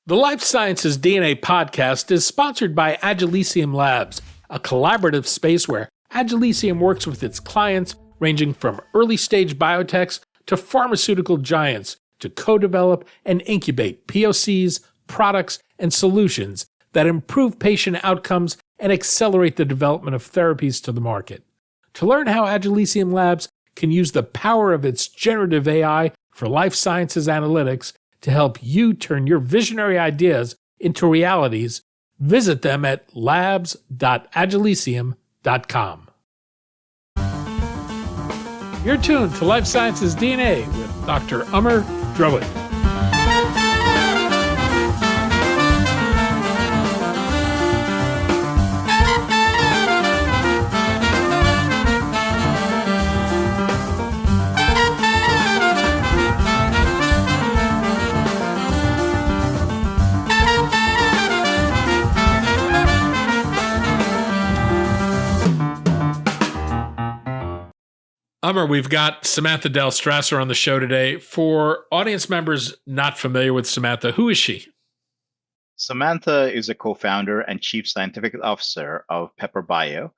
The Life Sciences DNA podcast is sponsored by Agilicium Labs, a collaborative space where Agilicium works with its clients ranging from early-stage biotechs to pharmaceutical giants to co-develop and incubate POCs, products, and solutions that improve patient outcomes and accelerate the development of therapies to the market. To learn how Agilicium Labs can use the power of its generative AI for life sciences analytics to help you turn your visionary ideas into realities, visit them at labs.agilicium.com. You're tuned to Life Sciences DNA with Dr. Amer Draoud. Amer, we've got Samantha Del Strasser on the show today. For audience members not familiar with Samantha, who is she? Samantha is a co-founder and chief scientific officer of Pepper Bio.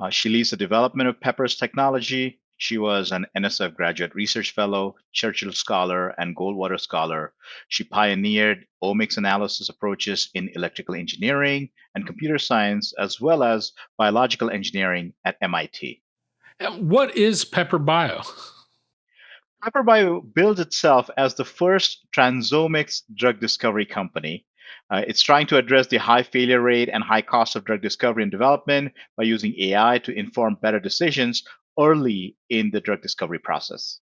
She leads the development of Pepper's technology. She was an NSF graduate research fellow, Churchill Scholar, and Goldwater Scholar. She pioneered omics analysis approaches in electrical engineering and computer science, as well as biological engineering at MIT. What is Pepper Bio? Pepper Bio builds itself as the first transomics drug discovery company. It's trying to address the high failure rate and high cost of drug discovery and development by using AI to inform better decisions early in the drug discovery process.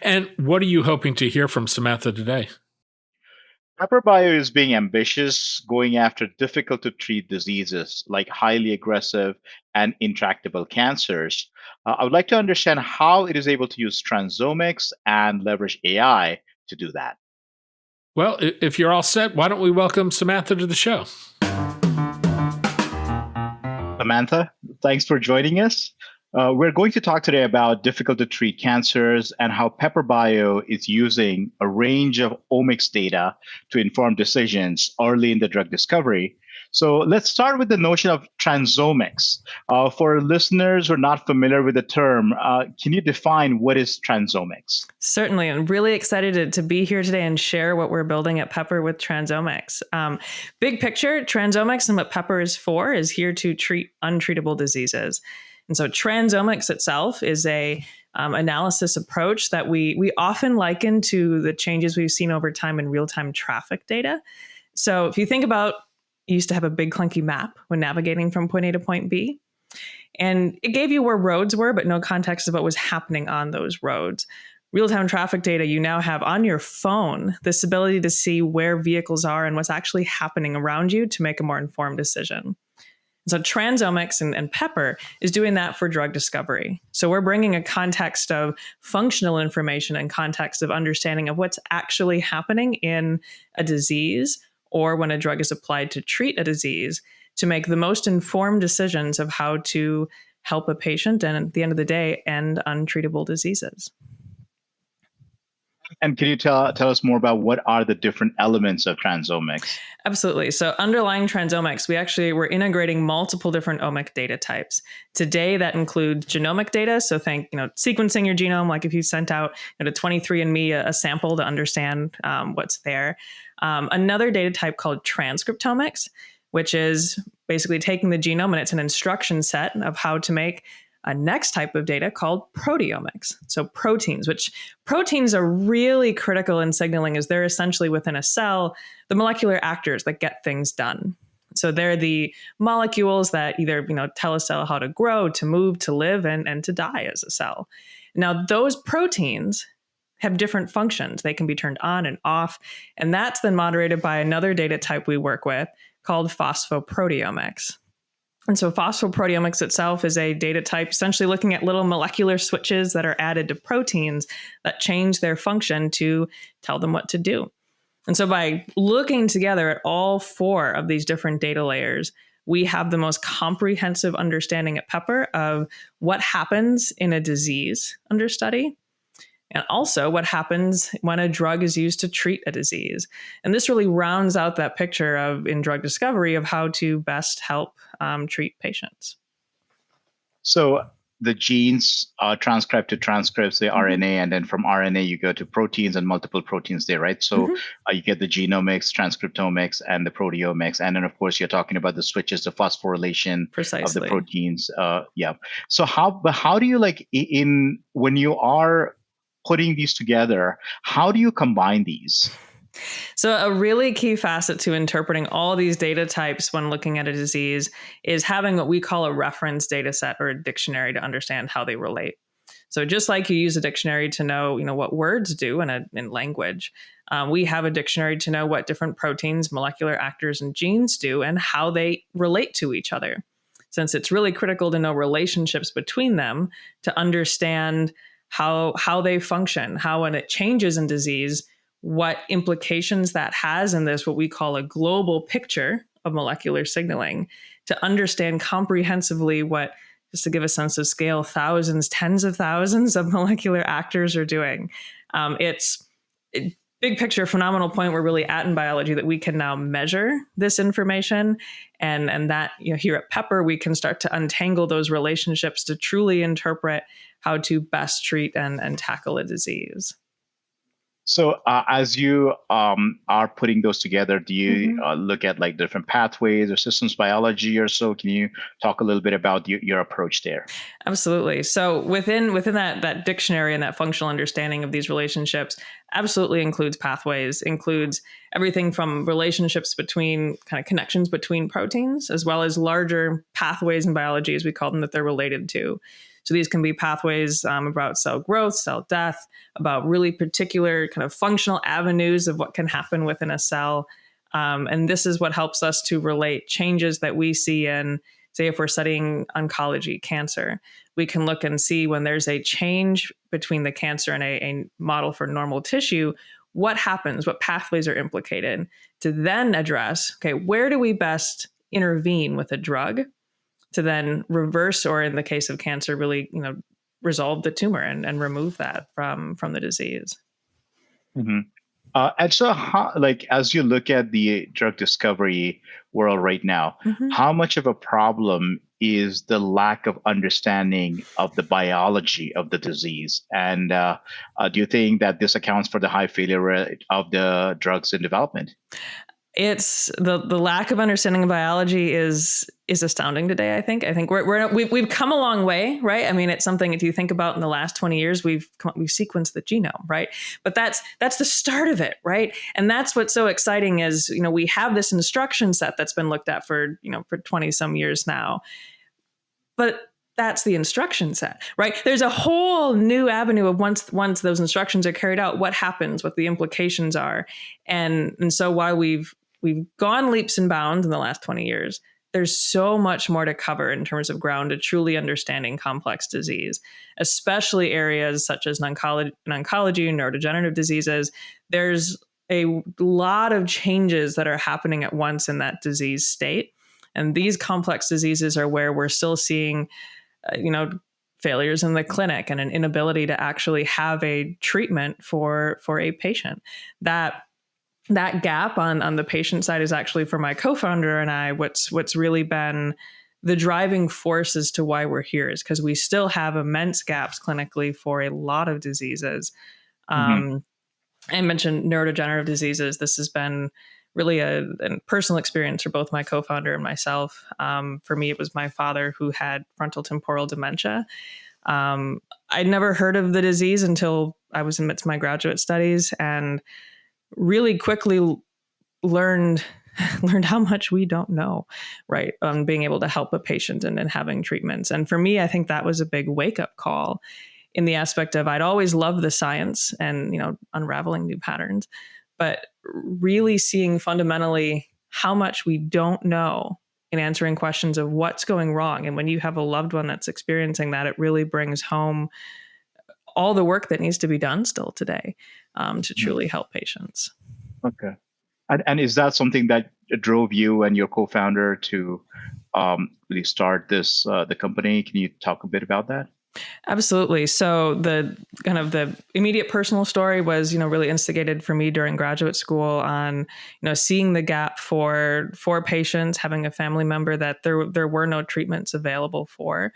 And what are you hoping to hear from Samantha today? Pepper Bio is being ambitious, going after difficult to treat diseases like highly aggressive and intractable cancers. I would like to understand how it is able to use transomics and leverage AI to do that. Well, if you're all set, why don't we welcome Samantha to the show? Samantha, thanks for joining us. We're going to talk today about difficult to treat cancers and how Pepper Bio is using a range of omics data to inform decisions early in the drug discovery. So let's start with the notion of transomics. For listeners who are not familiar with the term, can you define what is transomics? Certainly. I'm really excited to be here today and share what we're building at Pepper with transomics. Big picture, transomics and what Pepper is for is here to treat untreatable diseases. And so transomics itself is a analysis approach that we often liken to the changes we've seen over time in real-time traffic data. So if you think about, you used to have a big clunky map when navigating from point A to point B. And it gave you where roads were, but no context of what was happening on those roads. Real-time traffic data, you now have on your phone this ability to see where vehicles are and what's actually happening around you to make a more informed decision. So transomics and Pepper is doing that for drug discovery. So we're bringing a context of functional information and context of understanding of what's actually happening in a disease or when a drug is applied to treat a disease to make the most informed decisions of how to help a patient and at the end of the day, end untreatable diseases. And can you tell us more about what are the different elements of transomics? Absolutely. So underlying transomics, we're integrating multiple different omic data types. Today, that includes genomic data. So think, sequencing your genome, like if you sent out to 23andMe a sample to understand what's there. Another data type called transcriptomics, which is basically taking the genome and it's an instruction set of how to make a next type of data called proteomics. So proteins are really critical in signaling as they're essentially within a cell, the molecular actors that get things done. So they're the molecules that either tell a cell how to grow, to move, to live, and to die as a cell. Now those proteins have different functions. They can be turned on and off, and that's then moderated by another data type we work with called phosphoproteomics. And so phosphoproteomics itself is a data type essentially looking at little molecular switches that are added to proteins that change their function to tell them what to do. And so by looking together at all four of these different data layers, we have the most comprehensive understanding at Pepper of what happens in a disease under study and also what happens when a drug is used to treat a disease. And this really rounds out that picture of in drug discovery of how to best help treat patients. So the genes are transcribed to transcripts, the RNA, and then from RNA you go to proteins and multiple proteins there, right? So you get the genomics, transcriptomics, and the proteomics, and then of course you're talking about the switches, the phosphorylation of the Precisely. proteins. Yeah. So how do you when you are putting these together, how do you combine these? So, a really key facet to interpreting all these data types when looking at a disease is having what we call a reference data set or a dictionary to understand how they relate. So, just like you use a dictionary to know, what words do in language, we have a dictionary to know what different proteins, molecular actors, and genes do and how they relate to each other. Since it's really critical to know relationships between them to understand how they function, how when it changes in disease, what implications that has in this, what we call a global picture of molecular signaling, to understand comprehensively what, just to give a sense of scale, thousands, tens of thousands of molecular actors are doing. It's a big picture, phenomenal point we're really at in biology that we can now measure this information. And that, here at Pepper, we can start to untangle those relationships to truly interpret how to best treat and tackle a disease. So as you are putting those together, do you look at like different pathways or systems biology or so? Can you talk a little bit about your approach there? Absolutely. So within that dictionary and that functional understanding of these relationships absolutely includes pathways, includes everything from relationships between kind of connections between proteins, as well as larger pathways in biology, as we call them, that they're related to. So these can be pathways about cell growth, cell death, about really particular kind of functional avenues of what can happen within a cell. And this is what helps us to relate changes that we see in, say, if we're studying oncology, cancer, we can look and see when there's a change between the cancer and a model for normal tissue, what happens, what pathways are implicated, to then address, okay, where do we best intervene with a drug to then reverse, or in the case of cancer, really, resolve the tumor and remove that from the disease. Mm-hmm. And so, as you look at the drug discovery world right now, how much of a problem is the lack of understanding of the biology of the disease? And do you think that this accounts for the high failure rate of the drugs in development? It's the lack of understanding of biology is astounding today. I think we've come a long way, right? I mean, it's something, if you think about in the last 20 years, we've sequenced the genome, right? But that's the start of it, right? And that's what's so exciting is, we have this instruction set that's been looked at for 20 some years now. But that's the instruction set, right? There's a whole new avenue of once those instructions are carried out, what happens, what the implications are. And so while we've gone leaps and bounds in the last 20 years, there's so much more to cover in terms of ground to truly understanding complex disease, especially areas such as oncology, neurodegenerative diseases. There's a lot of changes that are happening at once in that disease state. And these complex diseases are where we're still seeing, failures in the clinic and an inability to actually have a treatment for a patient. That gap on the patient side is actually, for my co-founder and I, what's really been the driving force as to why we're here, is because we still have immense gaps clinically for a lot of diseases. I mentioned neurodegenerative diseases. This has been really a personal experience for both my co-founder and myself. For me, it was my father who had frontal temporal dementia. I'd never heard of the disease until I was amidst my graduate studies, and really quickly learned how much we don't know, right? On being able to help a patient and having treatments. And for me, I think that was a big wake-up call in the aspect of, I'd always loved the science and, unraveling new patterns, but really seeing fundamentally how much we don't know in answering questions of what's going wrong. And when you have a loved one that's experiencing that, it really brings home all the work that needs to be done still today to truly help patients. Okay. And is that something that drove you and your co-founder to really start the company? Can you talk a bit about that? Absolutely. So the kind of the immediate personal story was, really instigated for me during graduate school on, seeing the gap for patients, having a family member that there were no treatments available for.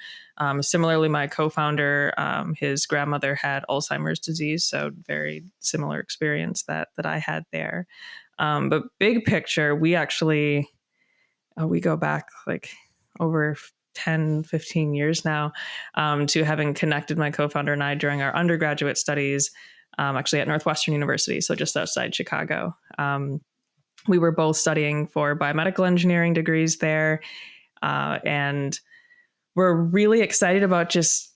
Similarly, my co-founder, his grandmother had Alzheimer's disease, so very similar experience that I had there. But big picture, we actually we go back like over 10, 15 years now, to having connected my co-founder and I during our undergraduate studies, actually at Northwestern University, so just outside Chicago. We were both studying for biomedical engineering degrees there, and we're really excited about just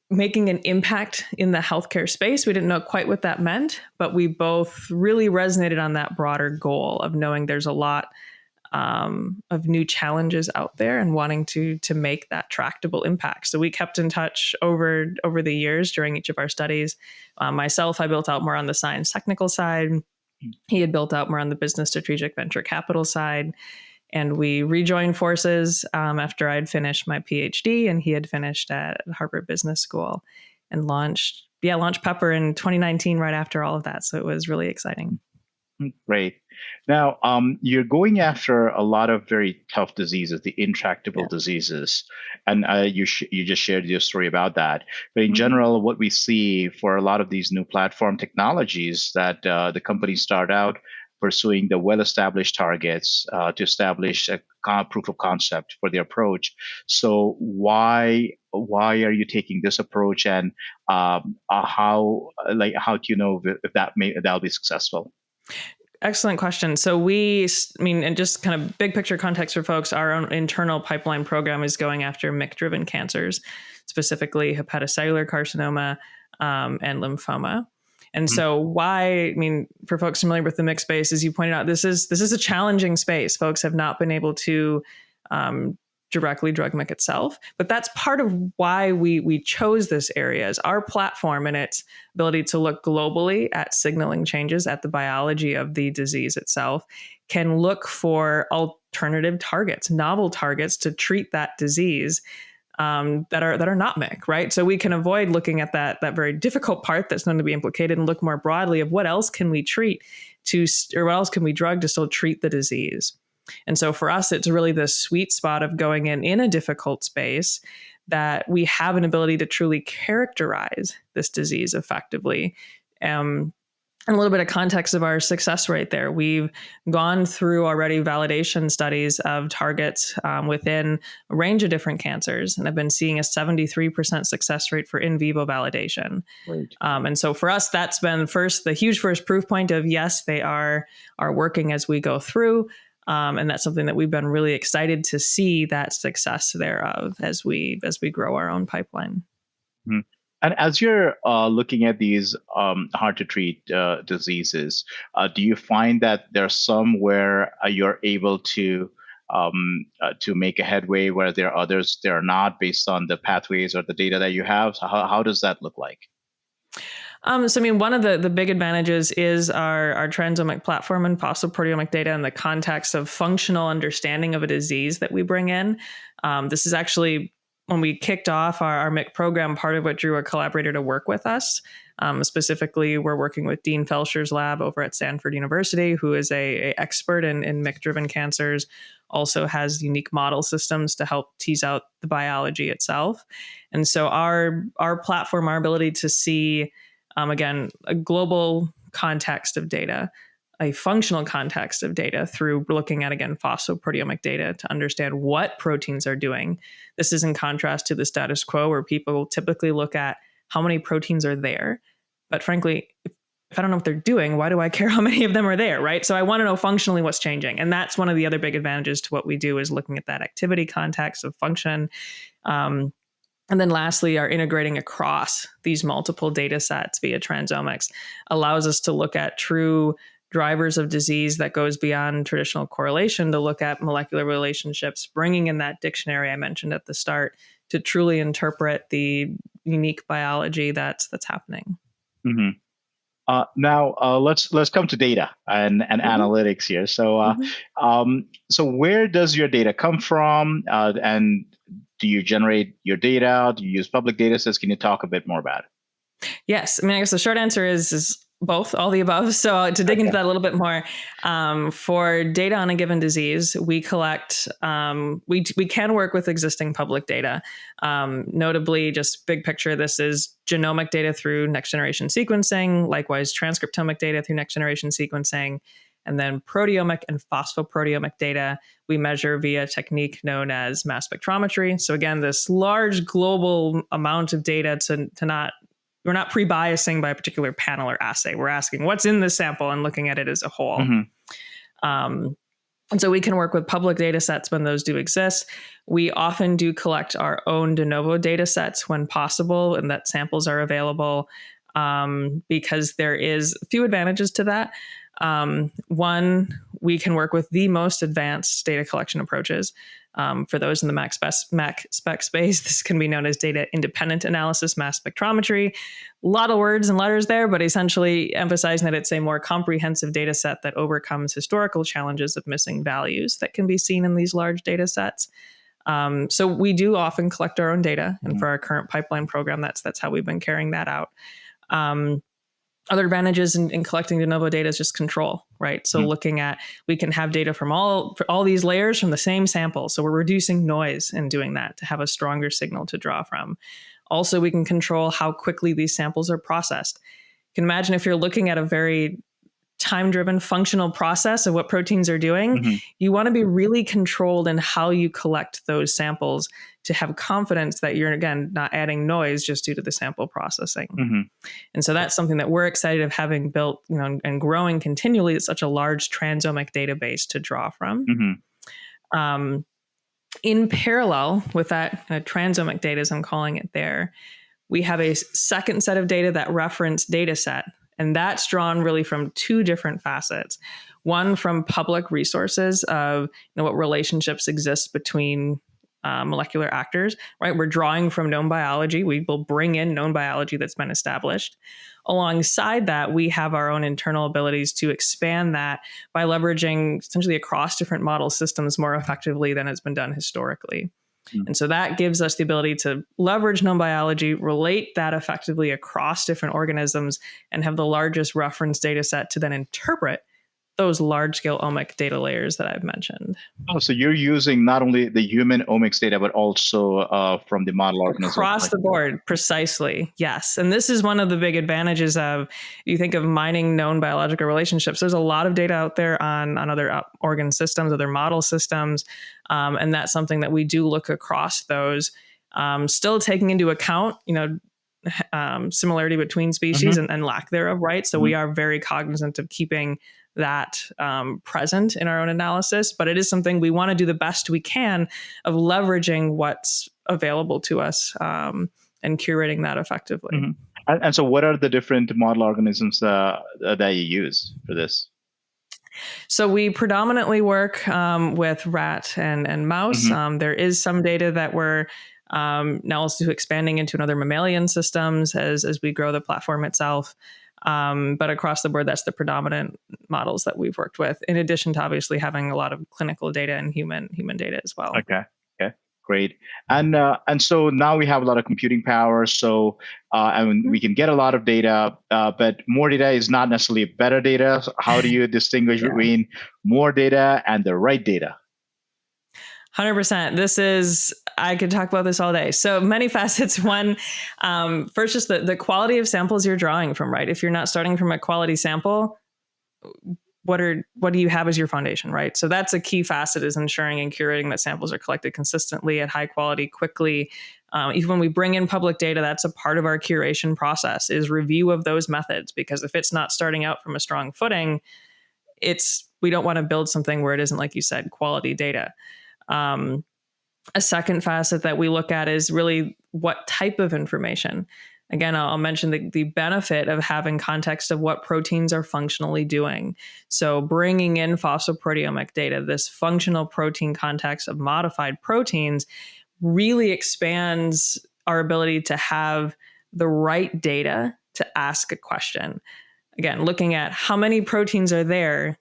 making an impact in the healthcare space. We didn't know quite what that meant, but we both really resonated on that broader goal of knowing there's a lot of new challenges out there and wanting to make that tractable impact. So we kept in touch over the years during each of our studies. Myself, I built out more on the science technical side. He had built out more on the business strategic venture capital side. And we rejoined forces after I'd finished my PhD and he had finished at Harvard Business School, and launched Pepper in 2019 right after all of that. So it was really exciting. Great. Now, you're going after a lot of very tough diseases, the intractable diseases, and you just shared your story about that. But in general, what we see for a lot of these new platform technologies that the companies start out pursuing the well-established targets to establish a proof of concept for the approach. So why are you taking this approach, and how do you know if that'll be successful? Excellent question. So and just kind of big picture context for folks, our own internal pipeline program is going after MYC-driven cancers, specifically hepatocellular carcinoma and lymphoma. And so for folks familiar with the MYC space, as you pointed out, this is a challenging space. Folks have not been able to directly drug MYC itself, but that's part of why we chose this area. Is our platform and its ability to look globally at signaling changes at the biology of the disease itself can look for alternative targets, novel targets to treat that disease that are not MYC, right? So we can avoid looking at that very difficult part that's known to be implicated and look more broadly of what else can we what else can we drug to still treat the disease. And so for us, it's really the sweet spot of going in a difficult space that we have an ability to truly characterize this disease effectively. And a little bit of context of our success rate there. We've gone through already validation studies of targets within a range of different cancers, and have been seeing a 73% success rate for in vivo validation. Right. And so for us, that's been the huge first proof point of, yes, they are working as we go through. And that's something that we've been really excited to see that success thereof as we grow our own pipeline. Mm-hmm. And as you're looking at these hard to treat diseases, do you find that there's some where you're able to make a headway, where there are others there are not, based on the pathways or the data that you have? So how does that look like? One of the big advantages is our transomic platform and phosphoproteomic data in the context of functional understanding of a disease that we bring in. This is actually, when we kicked off our MYC program, part of what drew a collaborator to work with us. Specifically, we're working with Dean Felsher's lab over at Stanford University, who is a expert in MYC-driven cancers, also has unique model systems to help tease out the biology itself. And so our platform, our ability to see, again, a global context of data, a functional context of data through looking at, again, phosphoproteomic data to understand what proteins are doing. This is in contrast to the status quo, where people typically look at how many proteins are there. But frankly, if I don't know what they're doing, why do I care how many of them are there, right? So I want to know functionally what's changing. And that's one of the other big advantages to what we do, is looking at that activity context of function. And then lastly, our integrating across these multiple data sets via transomics allows us to look at true drivers of disease that goes beyond traditional correlation, to look at molecular relationships, bringing in that dictionary I mentioned at the start to truly interpret the unique biology that's happening. Mm-hmm. Now let's come to data and analytics here. So so where does your data come from, and Do you generate your data? Do you use public data sets? Can you talk a bit more about it? Yes. I mean, I guess the short answer is both, all the above. So to dig into that a little bit more, for data on a given disease, we collect, we can work with existing public data. Notably, just big picture, this is genomic data through next generation sequencing, likewise transcriptomic data through next generation sequencing, and then proteomic and phosphoproteomic data we measure via a technique known as mass spectrometry. So again, this large global amount of data we're not pre-biasing by a particular panel or assay. We're asking what's in the sample and looking at it as a whole. And so we can work with public data sets when those do exist. We often do collect our own de novo data sets when possible and that samples are available, because there is a few advantages to that. One, we can work with the most advanced data collection approaches. For those in the Mac spec space, this can be known as data independent analysis, mass spectrometry. A lot of words and letters there, but essentially emphasizing that it's a more comprehensive data set that overcomes historical challenges of missing values that can be seen in these large data sets. So we do often collect our own data, and for our current pipeline program, that's how we've been carrying that out. Other advantages in collecting de novo data is just control, right? So looking at, we can have data from all these layers from the same sample. So we're reducing noise in doing that to have a stronger signal to draw from. Also, we can control how quickly these samples are processed. You can imagine if you're looking at a very time-driven functional process of what proteins are doing, you want to be really controlled in how you collect those samples to have confidence that you're, again, not adding noise just due to the sample processing. And so that's something that we're excited of having built, and growing continually. It's such a large transomic database to draw from. In parallel with that transomic data, as I'm calling it there, we have a second set of data, that reference data set. And that's drawn really from two different facets. One, from public resources of what relationships exist between molecular actors, right? We're drawing from known biology. We will bring in known biology that's been established. Alongside that, we have our own internal abilities to expand that by leveraging essentially across different model systems more effectively than it's been done historically. And so that gives us the ability to leverage known biology, relate that effectively across different organisms, and have the largest reference data set to then interpret those large-scale omic data layers that I've mentioned. Oh, so you're using not only the human omics data, but also from the model organism. Across the board, precisely, yes. And this is one of the big advantages of, you think of mining known biological relationships, there's a lot of data out there on other organ systems, other model systems, and that's something that we do look across those, still taking into account, similarity between species and lack thereof, right? So we are very cognizant of keeping that present in our own analysis, but it is something we want to do the best we can of leveraging what's available to us and curating that effectively. And so what are the different model organisms that you use for this? So we predominantly work with rat and mouse. There is some data that we're now also expanding into other mammalian systems as we grow the platform itself. But across the board, that's the predominant models that we've worked with, in addition to obviously having a lot of clinical data and human data as well. Okay, great. And so now we have a lot of computing power. So we can get a lot of data, but more data is not necessarily better data. So how do you distinguish between more data and the right data? 100%. I could talk about this all day. So many facets. One, first, just the quality of samples you're drawing from, right? If you're not starting from a quality sample, what do you have as your foundation, right? So that's a key facet, is ensuring and curating that samples are collected consistently at high quality, quickly. Even when we bring in public data, that's a part of our curation process, is review of those methods, because if it's not starting out from a strong footing, we don't want to build something where it isn't, like you said, quality data. A second facet that we look at is really what type of information. Again, I'll mention the benefit of having context of what proteins are functionally doing. So bringing in phosphoproteomic data, this functional protein context of modified proteins, really expands our ability to have the right data to ask a question. Again, looking at how many proteins are there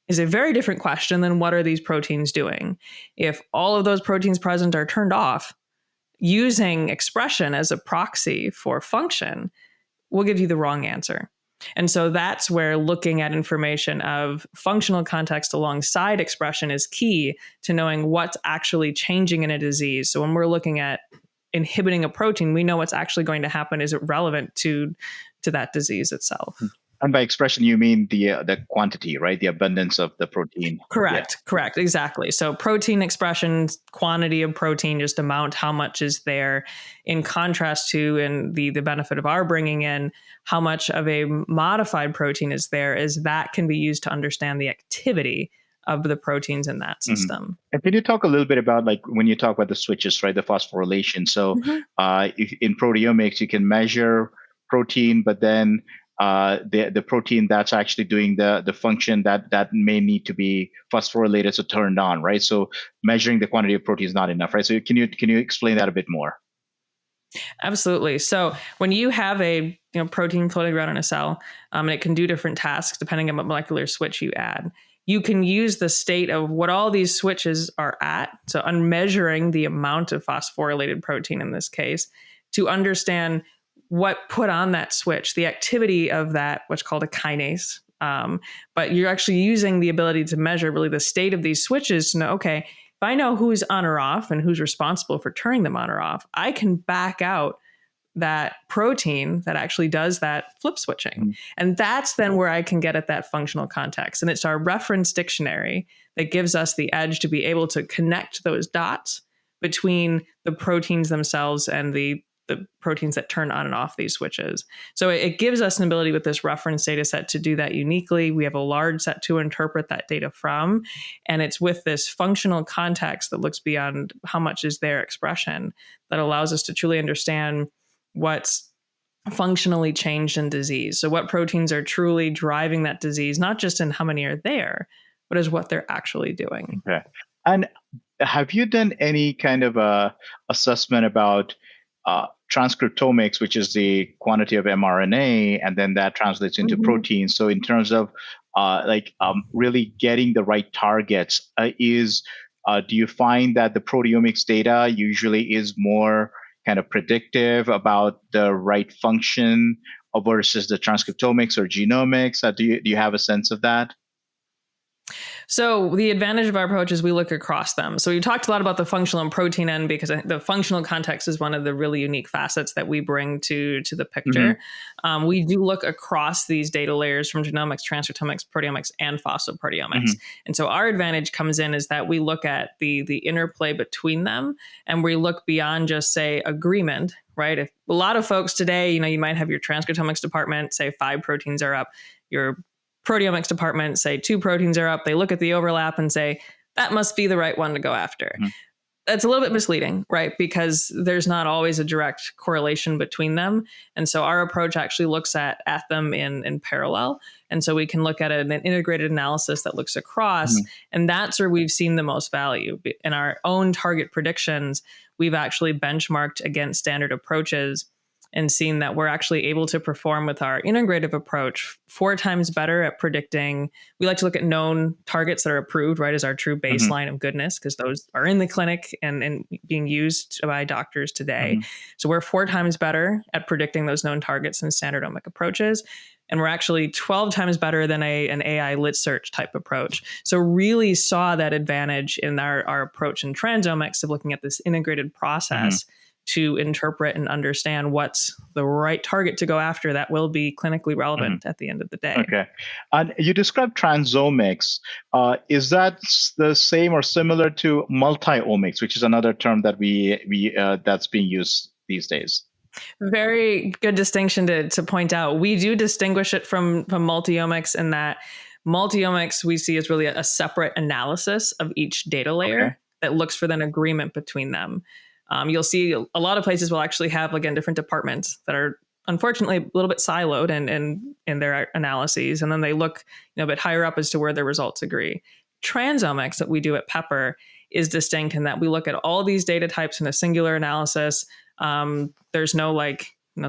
is a very different question than what are these proteins doing. If all of those proteins present are turned off, using expression as a proxy for function will give you the wrong answer. And so that's where looking at information of functional context alongside expression is key to knowing what's actually changing in a disease. So when we're looking at inhibiting a protein, we know what's actually going to happen. Is it relevant to that disease itself? And by expression, you mean the quantity, right? The abundance of the protein. Correct. Exactly. So protein expression, quantity of protein, just amount, how much is there, in contrast to, and the benefit of our bringing in, how much of a modified protein is there, is that can be used to understand the activity of the proteins in that system. And can you talk a little bit about, like, when you talk about the switches, right, the phosphorylation? So if in proteomics, you can measure protein, but then the protein that's actually doing the function that may need to be phosphorylated, so turned on, right? So measuring the quantity of protein is not enough, right? So can you explain that a bit more? Absolutely. So when you have a protein floating around in a cell, and it can do different tasks depending on what molecular switch you add, you can use the state of what all these switches are at, so unmeasuring the amount of phosphorylated protein in this case, to understand what put on that switch, the activity of that, what's called a kinase. But you're actually using the ability to measure really the state of these switches to know, okay, if I know who's on or off and who's responsible for turning them on or off, I can back out that protein that actually does that flip switching. And that's then where I can get at that functional context. And it's our reference dictionary that gives us the edge to be able to connect those dots between the proteins themselves and the proteins that turn on and off these switches. So it gives us an ability with this reference data set to do that uniquely. We have a large set to interpret that data from, and it's with this functional context that looks beyond how much is their expression that allows us to truly understand what's functionally changed in disease. So what proteins are truly driving that disease, not just in how many are there, but as what they're actually doing. Okay. And have you done any kind of assessment about transcriptomics, which is the quantity of mRNA, and then that translates into protein? So in terms of really getting the right targets, do you find that the proteomics data usually is more kind of predictive about the right function versus the transcriptomics or genomics? Do you have a sense of that? So the advantage of our approach is we look across them. So we talked a lot about the functional and protein end because the functional context is one of the really unique facets that we bring to the picture. We do look across these data layers from genomics, transcriptomics, proteomics, and phosphoproteomics. And so our advantage comes in is that we look at the interplay between them, and we look beyond just, say, agreement, right? If a lot of folks today, you might have your transcriptomics department say 5 proteins are up, your proteomics department say 2 proteins are up. They look at the overlap and say, that must be the right one to go after. That's a little bit misleading, right? Because there's not always a direct correlation between them. And so our approach actually looks at them in parallel. And so we can look at an integrated analysis that looks across. And that's where we've seen the most value. In our own target predictions, we've actually benchmarked against standard approaches and seen that we're actually able to perform with our integrative approach 4 times better at predicting. We like to look at known targets that are approved, right, as our true baseline of goodness, because those are in the clinic and being used by doctors today. So we're 4 times better at predicting those known targets than standard omic approaches. And we're actually 12 times better than an AI lit search type approach. So really saw that advantage in our approach in transomics of looking at this integrated process to interpret and understand what's the right target to go after that will be clinically relevant at the end of the day. Okay. And you described transomics. Is that the same or similar to multi-omics, which is another term that that's being used these days? Very good distinction to point out. We do distinguish it from multi-omics in that multi-omics we see as really a separate analysis of each data layer that looks for an agreement between them. You'll see a lot of places will actually have, again, different departments that are unfortunately a little bit siloed in their analyses. And then they look a bit higher up as to where their results agree. Transomics that we do at Pepper is distinct in that we look at all these data types in a singular analysis. There's no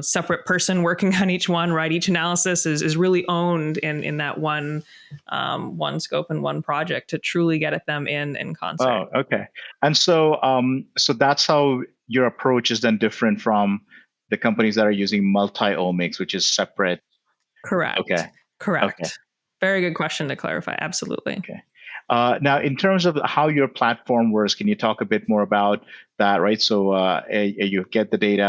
separate person working on each one, right? Each analysis is really owned in that one scope and one project to truly get at them in concert. Oh, okay. And so so that's how your approach is then different from the companies that are using multi-omics, which is separate. Correct. Okay. Correct. Okay. Very good question to clarify. Absolutely. Okay. Now, in terms of how your platform works, can you talk a bit more about that? Right. So you get the data,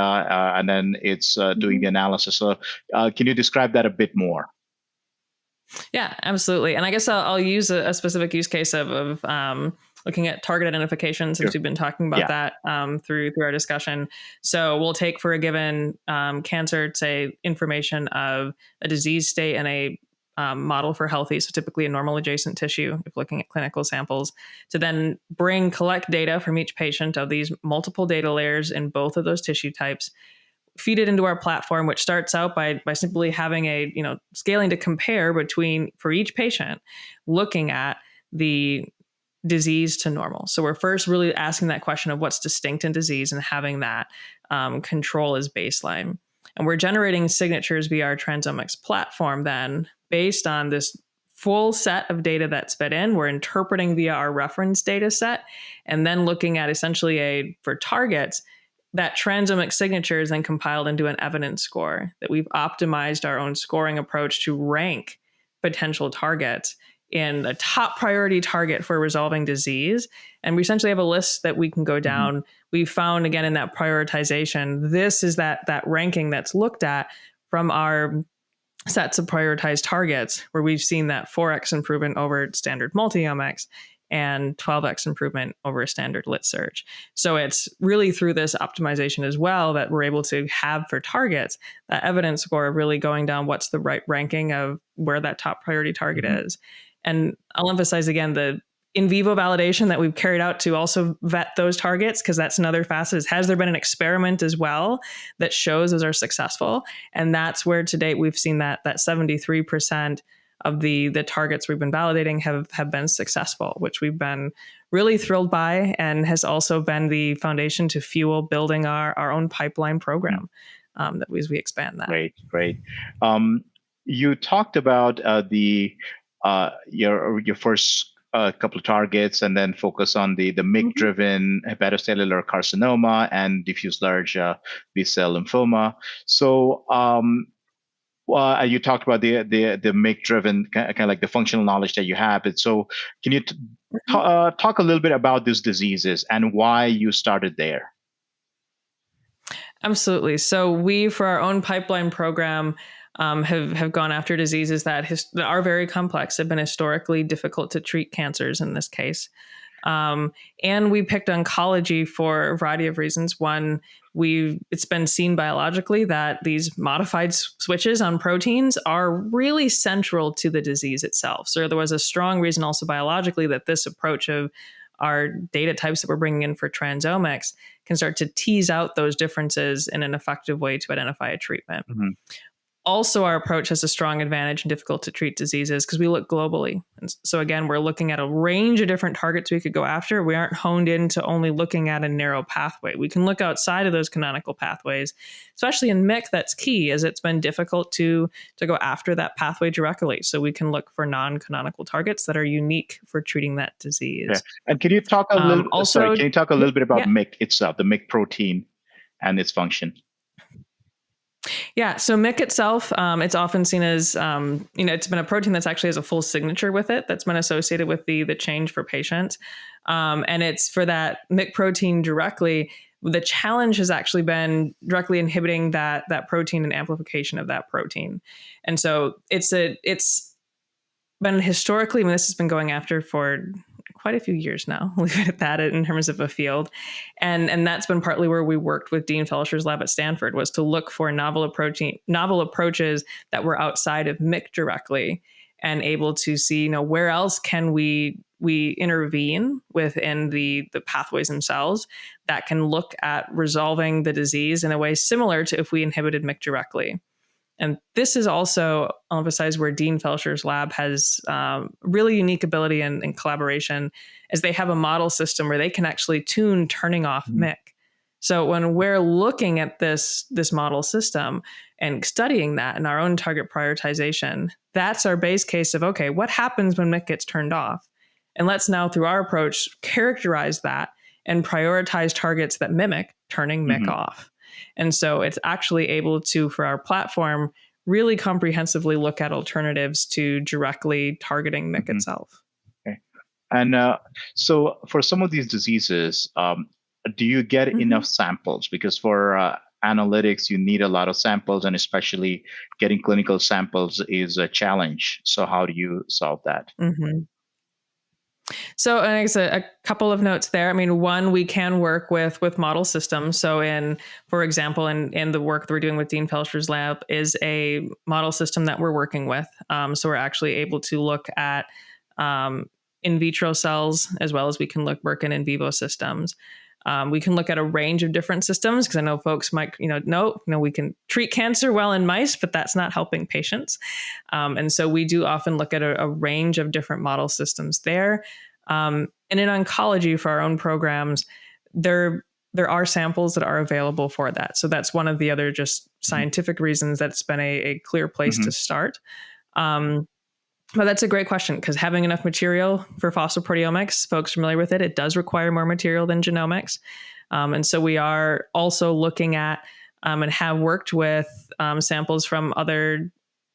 and then it's doing the analysis. So can you describe that a bit more? Yeah, absolutely. And I guess I'll use a specific use case of looking at target identification, since we've been talking about that through our discussion. So we'll take for a given cancer, say, information of a disease state and a model for healthy, so typically a normal adjacent tissue, if looking at clinical samples, to then collect data from each patient of these multiple data layers in both of those tissue types, feed it into our platform, which starts out by simply having a scaling to compare between, for each patient, looking at the disease to normal. So we're first really asking that question of what's distinct in disease and having that control as baseline. And we're generating signatures via our Transomics platform then based on this full set of data that's fed in. We're interpreting via our reference data set and then looking at essentially for targets, that transomic signature is then compiled into an evidence score that we've optimized our own scoring approach to rank potential targets in a top priority target for resolving disease. And we essentially have a list that we can go down. We found, again, in that prioritization, this is that ranking that's looked at from our sets of prioritized targets, where we've seen that 4x improvement over standard multiomics and 12x improvement over a standard lit search. So it's really through this optimization as well that we're able to have for targets that evidence score of really going down what's the right ranking of where that top priority target is. And I'll emphasize again the in vivo validation that we've carried out to also vet those targets, because that's another facet. Has there been an experiment as well that shows those are successful? And that's where to date we've seen that 73% of the targets we've been validating have been successful, which we've been really thrilled by, and has also been the foundation to fuel building our own pipeline program that as we expand that. Great. You talked about your first couple of targets, and then focus on the MYC-driven hepatocellular carcinoma and diffuse large B-cell lymphoma. So you talked about the MYC-driven kind of like the functional knowledge that you have. And so can you talk a little bit about these diseases and why you started there? Absolutely. So we, for our own pipeline program, have gone after diseases that are very complex, have been historically difficult to treat cancers in this case. And we picked oncology for a variety of reasons. One, it's been seen biologically that these modified switches on proteins are really central to the disease itself. So there was a strong reason also biologically that this approach of our data types that we're bringing in for transomics can start to tease out those differences in an effective way to identify a treatment. Also, our approach has a strong advantage in difficult to treat diseases because we look globally. And so again, we're looking at a range of different targets we could go after. We aren't honed into only looking at a narrow pathway. We can look outside of those canonical pathways, especially in MYC. That's key, as it's been difficult to go after that pathway directly. So we can look for non-canonical targets that are unique for treating that disease. Yeah. And can you talk a little? Can you talk a little bit about MYC itself, the MYC protein and its function? Yeah, so MYC itself, it's often seen as, it's been a protein that's actually has a full signature with it that's been associated with the change for patients. And it's for that MYC protein directly. The challenge has actually been directly inhibiting that protein and amplification of that protein. And so it's been historically, this has been going after for quite a few years now, leave it at that in terms of a field. And that's been partly where we worked with Dean Felsher's lab at Stanford, was to look for novel approaches that were outside of MYC directly and able to see, where else can we intervene within the pathways themselves that can look at resolving the disease in a way similar to if we inhibited MYC directly. And this is also, I'll emphasize, where Dean Felsher's lab has really unique ability in collaboration, as they have a model system where they can actually tune turning off MYC. So when we're looking at this model system and studying that in our own target prioritization, that's our base case of, okay, what happens when MYC gets turned off? And let's now, through our approach, characterize that and prioritize targets that mimic turning MYC off. And so it's actually able to, for our platform, really comprehensively look at alternatives to directly targeting MYC itself. Okay. And so for some of these diseases, do you get enough samples? Because for analytics, you need a lot of samples, and especially getting clinical samples is a challenge. So how do you solve that? So I guess a couple of notes there. I mean, one, we can work with model systems. So for example, in the work that we're doing with Dean Felsher's lab is a model system that we're working with. So we're actually able to look at in vitro cells as well as we can work in vivo systems. We can look at a range of different systems because I know folks might, know we can treat cancer well in mice, but that's not helping patients. And so we do often look at a range of different model systems there. And in oncology for our own programs, there are samples that are available for that. So that's one of the other just scientific reasons that's been a clear place to start. But that's a great question because having enough material for phosphoproteomics, folks familiar with it, it does require more material than genomics. And so we are also looking at and have worked with samples from other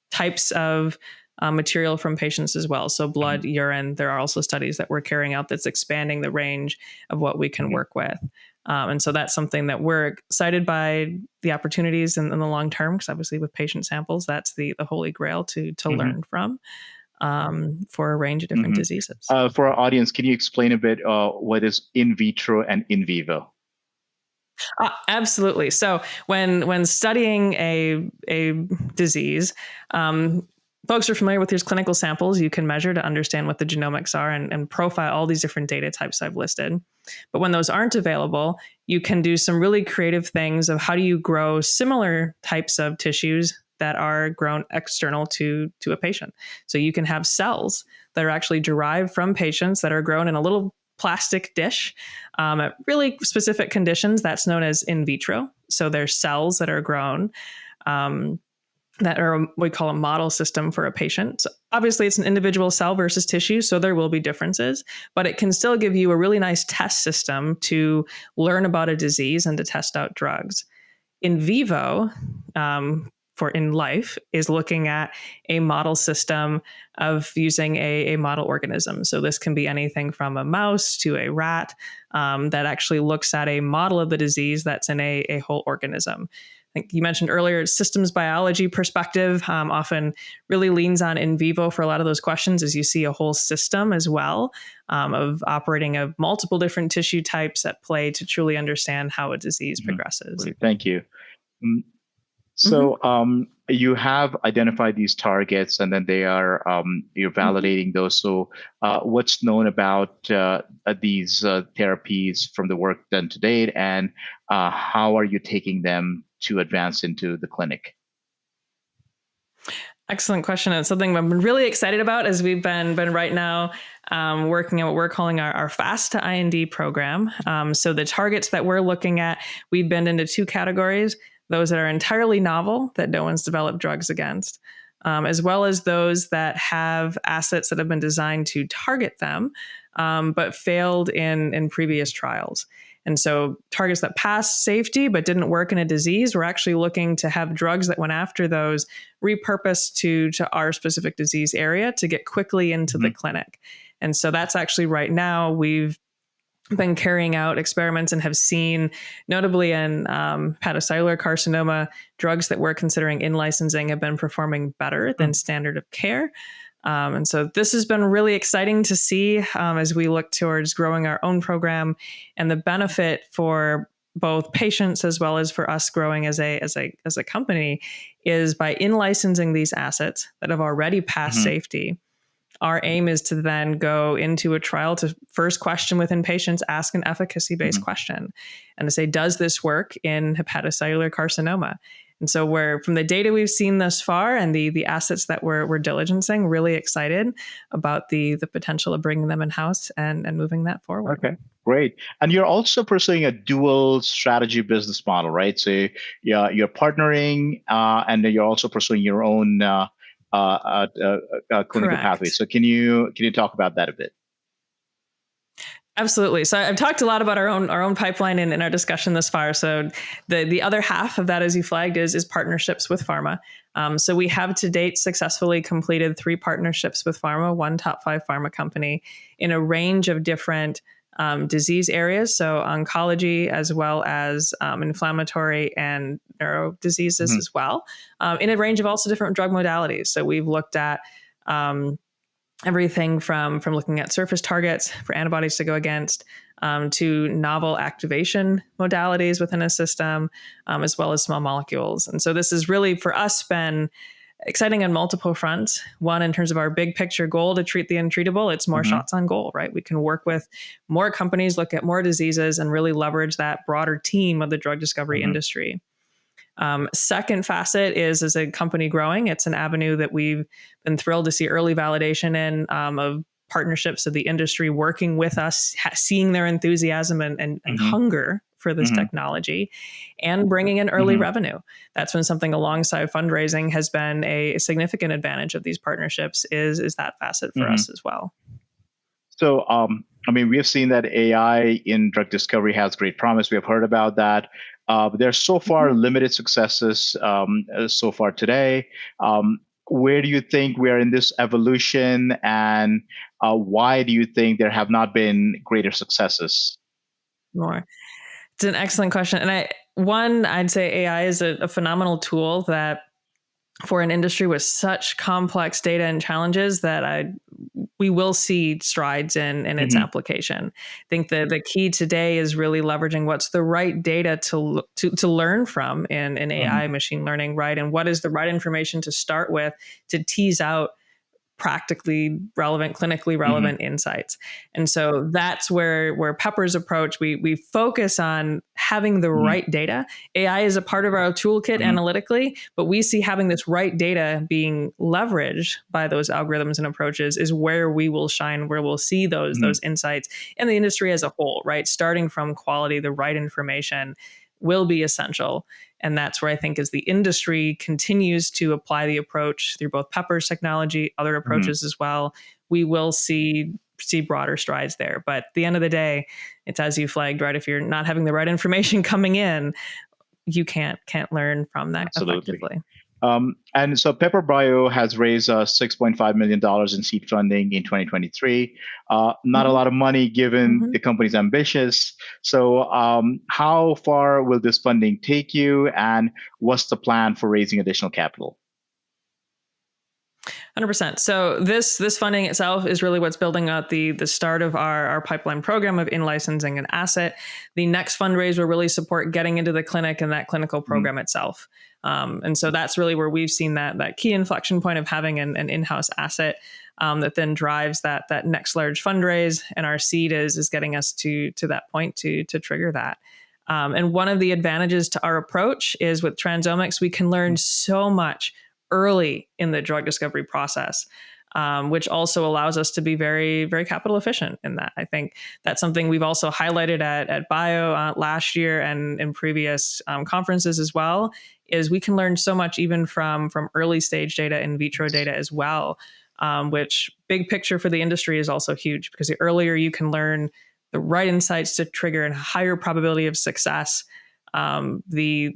types of material from patients as well. So blood, urine, there are also studies that we're carrying out that's expanding the range of what we can work with. And so that's something that we're excited by the opportunities in the long term, because obviously with patient samples, that's the holy grail to learn from. For a range of different diseases. For our audience, can you explain a bit what is in vitro and in vivo? Absolutely. So when studying a disease, folks are familiar with these clinical samples you can measure to understand what the genomics are and profile all these different data types I've listed. But when those aren't available, you can do some really creative things of how do you grow similar types of tissues that are grown external to a patient. So you can have cells that are actually derived from patients that are grown in a little plastic dish at really specific conditions. That's known as in vitro. So there's cells that are grown that are we call a model system for a patient. So obviously, it's an individual cell versus tissue, so there will be differences, but it can still give you a really nice test system to learn about a disease and to test out drugs. In vivo, for in life, is looking at a model system of using a model organism. So this can be anything from a mouse to a rat that actually looks at a model of the disease that's in a whole organism. I think you mentioned earlier, systems biology perspective often really leans on in vivo for a lot of those questions as you see a whole system as well of operating of multiple different tissue types at play to truly understand how a disease progresses. Thank you. So you have identified these targets, and then they are you're validating those. So what's known about these therapies from the work done to date, and how are you taking them to advance into the clinic? Excellent question. It's something I've been really excited about as we've been right now working on what we're calling our Fast to IND program. So the targets that we're looking at, we've been into two categories: those that are entirely novel that no one's developed drugs against, as well as those that have assets that have been designed to target them, but failed in previous trials. And so targets that passed safety but didn't work in a disease, we're actually looking to have drugs that went after those repurposed to our specific disease area to get quickly into the clinic. And so that's actually right now we've been carrying out experiments and have seen, notably in hepatocellular carcinoma, drugs that we're considering in licensing have been performing better than standard of care. And so this has been really exciting to see as we look towards growing our own program, and the benefit for both patients as well as for us growing as a company is by in licensing these assets that have already passed safety. Our aim is to then go into a trial to first question within patients, ask an efficacy-based question, and to say, does this work in hepatocellular carcinoma? And so we're, from the data we've seen thus far and the assets that we're diligencing, really excited about the potential of bringing them in-house and moving that forward. Okay, great. And you're also pursuing a dual strategy business model, right? So you're partnering and then you're also pursuing your own clinical pathway. So can you talk about that a bit? Absolutely. So I've talked a lot about our own pipeline in our discussion this far. So the other half of that, as you flagged, is partnerships with pharma. So we have to date successfully completed 3 partnerships with pharma, one top 5 pharma company in a range of different disease areas. So oncology, as well as inflammatory and neuro diseases Mhm. as well, in a range of also different drug modalities. So we've looked at everything from looking at surface targets for antibodies to go against, to novel activation modalities within a system, as well as small molecules. And so this has really, for us, been exciting on multiple fronts. One, in terms of our big picture goal to treat the untreatable, it's more Mhm. shots on goal, right? We can work with more companies, look at more diseases, and really leverage that broader team of the drug discovery Mhm. industry. Second facet is as a company growing, it's an avenue that we've been thrilled to see early validation in, of partnerships of the industry working with us, seeing their enthusiasm and Mhm. hunger for this Mhm. technology and bringing in early Mhm. revenue. That's when something alongside fundraising has been a significant advantage of these partnerships is that facet for Mhm. us as well. So, I mean, we have seen that AI in drug discovery has great promise. We have heard about that. But there's so Mhm. far limited successes so far today. Um, where do you think we are in this evolution, and why do you think there have not been greater successes? More. It's an excellent question. And I'd say AI is a phenomenal tool that for an industry with such complex data and challenges that we will see strides in its Hmm. application. I think the key today is really leveraging what's the right data to learn from in Hmm. AI machine learning, right? And what is the right information to start with to tease out practically relevant, clinically Hmm. relevant insights. And so that's where Pepper's approach, we focus on having the Hmm. right data. AI is a part of our toolkit Hmm. analytically, but we see having this right data being leveraged by those algorithms and approaches is where we will shine, where we'll see those insights in the industry as a whole, right? Starting from quality, the right information will be essential. And that's where I think as the industry continues to apply the approach through both Pepper's technology, other Hmm. approaches as well, we will see broader strides there. But at the end of the day, it's as you flagged, right? If you're not having the right information coming in, you can't learn from that Absolutely. effectively. And so Pepper Bio has raised $6.5 million in seed funding in 2023. Not a Hmm. lot of money given Hmm. the company's ambitious. So, how far will this funding take you, and what's the plan for raising additional capital? 100%. So this funding itself is really what's building out the start of our pipeline program of in licensing an asset. The next fundraise will really support getting into the clinic and that clinical Mhm. program itself. And so that's really where we've seen that key inflection point of having an in-house asset, that then drives that next large fundraise. And our seed is getting us to that point to trigger that. And one of the advantages to our approach is with Transomics, we can learn so much early in the drug discovery process, which also allows us to be very, very capital efficient in that. I think that's something we've also highlighted at Bio last year and in previous conferences as well, is we can learn so much even from early stage data, in vitro data as well, which big picture for the industry is also huge because the earlier you can learn the right insights to trigger a higher probability of success, the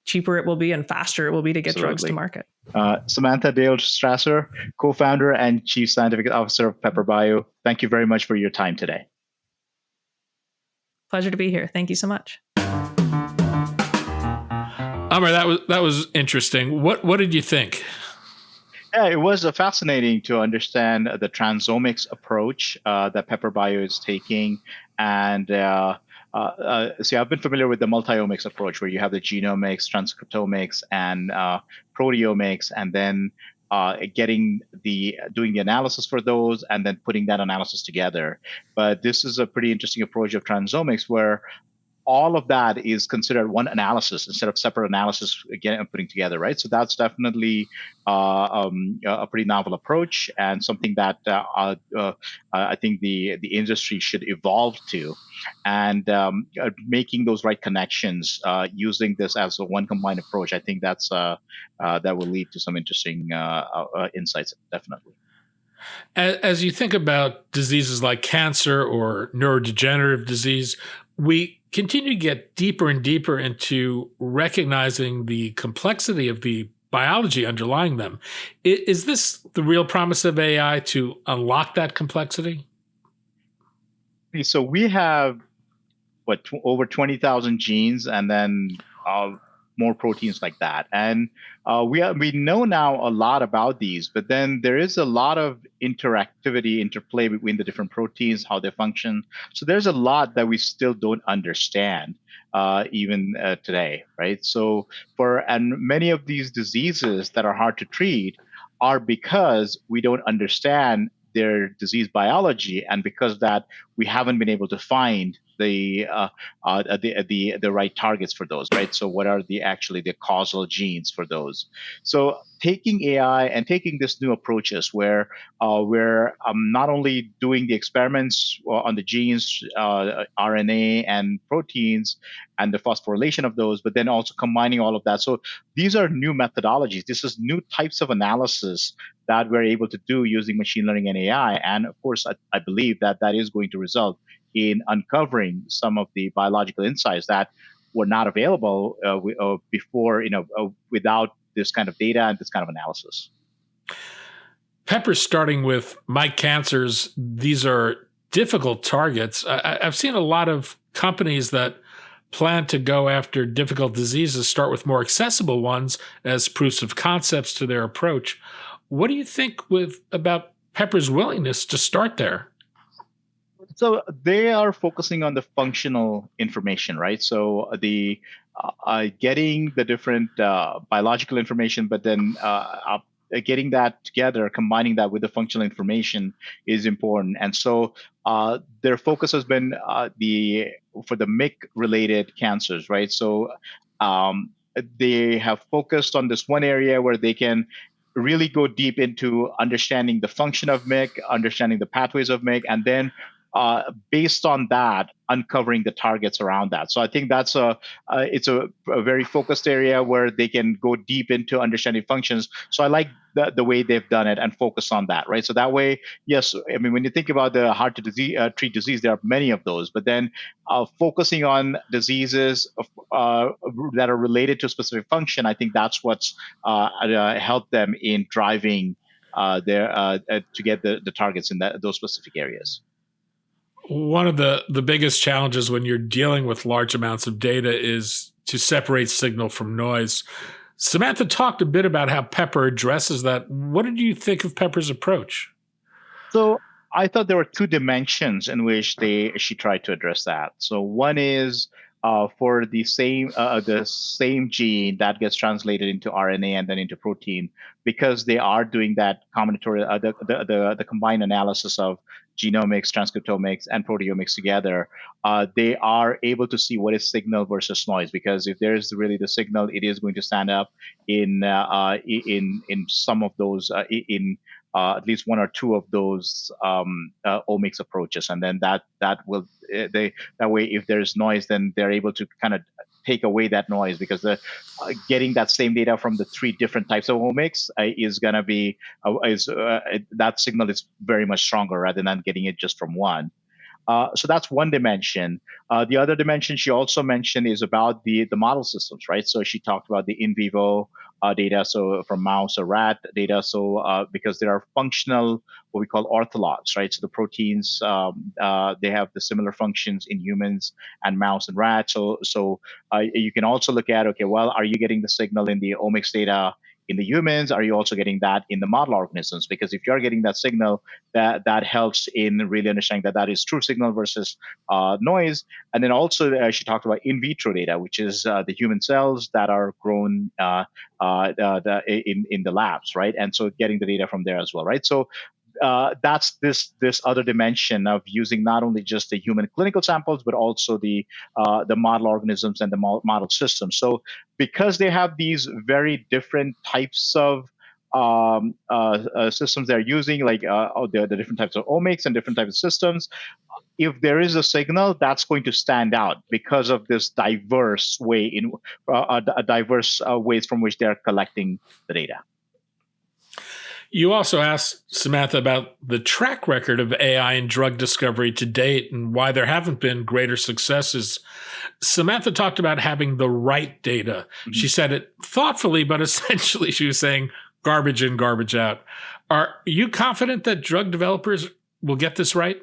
cheaper it will be and faster it will be to get drugs to Absolutely. market. Samantha Dale Strasser, co-founder and chief scientific officer of Pepper Bio. Thank you very much for your time today. Pleasure to be here. Thank you so much. Amr, that was interesting. What did you think? Yeah, it was fascinating to understand the transomics approach that Pepper Bio is taking. And see, I've been familiar with the multiomics approach, where you have the genomics, transcriptomics, and proteomics, and then doing the analysis for those, and then putting that analysis together. But this is a pretty interesting approach of transomics, where all of that is considered one analysis instead of separate analysis again and putting together, right? So that's definitely a pretty novel approach, and something that I think the industry should evolve to, and making those right connections using this as a one combined approach. I think that will lead to some interesting insights, definitely. As you think about diseases like cancer or neurodegenerative disease, we continue to get deeper and deeper into recognizing the complexity of the biology underlying them. Is this the real promise of AI, to unlock that complexity? So we have over 20,000 genes, and then more proteins like that. And we know now a lot about these, but then there is a lot of interplay between the different proteins, how they function. So there's a lot that we still don't understand even today, right? So and many of these diseases that are hard to treat are because we don't understand their disease biology, and because that we haven't been able to find the right targets for those, right? So what are the causal genes for those? So taking AI and taking this new approaches where we're not only doing the experiments on the genes, RNA and proteins, and the phosphorylation of those, but then also combining all of that. So these are new methodologies. This is new types of analysis that we're able to do using machine learning and AI. And of course, I believe that is going to result in uncovering some of the biological insights that were not available before, without this kind of data and this kind of analysis. Pepper, starting with Mike cancers, these are difficult targets. I've seen a lot of companies that plan to go after difficult diseases start with more accessible ones as proofs of concepts to their approach. What do you think about Pepper's willingness to start there? So they are focusing on the functional information, right? So the getting the different biological information, but then getting that together, combining that with the functional information is important. And so their focus has been for the MYC-related cancers, right? So they have focused on this one area where they can really go deep into understanding the function of MYC, understanding the pathways of MYC, and then based on that, uncovering the targets around that. So I think it's a very focused area where they can go deep into understanding functions. So I like the way they've done it and focus on that, right? So that way, yes, I mean, when you think about the hard to treat disease, there are many of those, but then focusing on diseases that are related to a specific function, I think that's what's helped them in driving to get the targets in those specific areas. One of the biggest challenges when you're dealing with large amounts of data is to separate signal from noise. Samantha talked a bit about how Pepper addresses that. What did you think of Pepper's approach? So I thought there were two dimensions in which she tried to address that. So one is for the same gene that gets translated into RNA and then into protein, because they are doing that combinatorial the combined analysis of genomics, transcriptomics, and proteomics together, they are able to see what is signal versus noise. Because if there is really the signal, it is going to stand up in some of those at least one or two of those omics approaches, and then that way, if there's noise, then they're able to kind of take away that noise, because getting that same data from the three different types of omics is going to be that signal is very much stronger rather than getting it just from one. So that's one dimension. The other dimension she also mentioned is about the model systems, right? So she talked about the in vivo data, so from mouse or rat data. So because there are functional, what we call orthologs, right? So the proteins, they have the similar functions in humans and mouse and rat. So you can also look at, okay, well, are you getting the signal in the omics data in the humans? Are you also getting that in the model organisms? Because if you're getting that signal, that helps in really understanding that is true signal versus noise. And then also she talked about in vitro data, which is the human cells that are grown in the labs, right? And so getting the data from there as well, right? So that's this other dimension of using not only just the human clinical samples, but also the model organisms and the model systems. So because they have these very different types of systems they're using, like the different types of omics and different types of systems, if there is a signal, that's going to stand out because of this diverse ways from which they're collecting the data. You also asked Samantha about the track record of AI in drug discovery to date and why there haven't been greater successes. Samantha talked about having the right data. Mm-hmm. She said it thoughtfully, but essentially she was saying garbage in, garbage out. Are you confident that drug developers will get this right?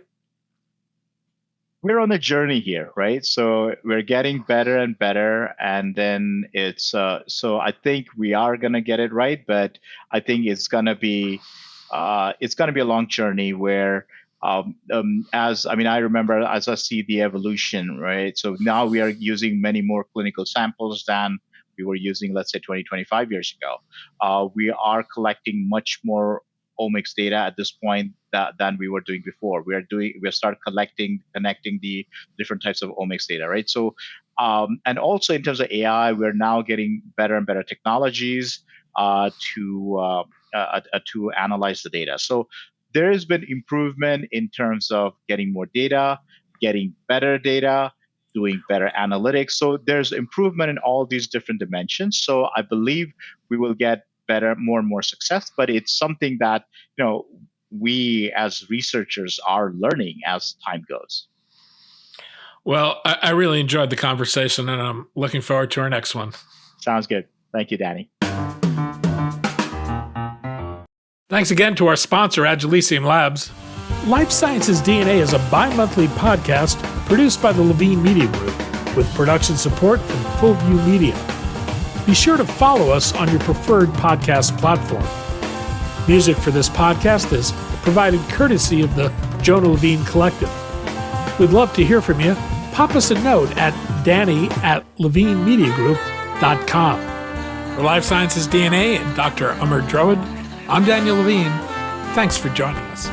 We're on a journey here, right? So we're getting better and better, and then it's so I think we are gonna get it right, but I think it's gonna be a long journey where I remember as I see the evolution, right? So now we are using many more clinical samples than we were using, let's say, 20, 25 years ago. We are collecting much more omics data at this point than we were doing before. We start connecting the different types of omics data, right? So, and also in terms of AI, we're now getting better and better technologies to analyze the data. So there has been improvement in terms of getting more data, getting better data, doing better analytics. So there's improvement in all these different dimensions. So I believe we will get better, more and more success, but it's something that, we as researchers are learning as time goes. Well, I really enjoyed the conversation, and I'm looking forward to our next one. Sounds good. Thank you, Danny. Thanks again to our sponsor, Agilicium Labs. Life Sciences DNA is a bi-monthly podcast produced by the Levine Media Group with production support from Fullview Media. Be sure to follow us on your preferred podcast platform. Music for this podcast is provided courtesy of the Jonah Levine Collective. We'd love to hear from you. Pop us a note at danny@levinemediagroup.com. For Life Sciences DNA and Dr. Amar Drawad, I'm Daniel Levine. Thanks for joining us.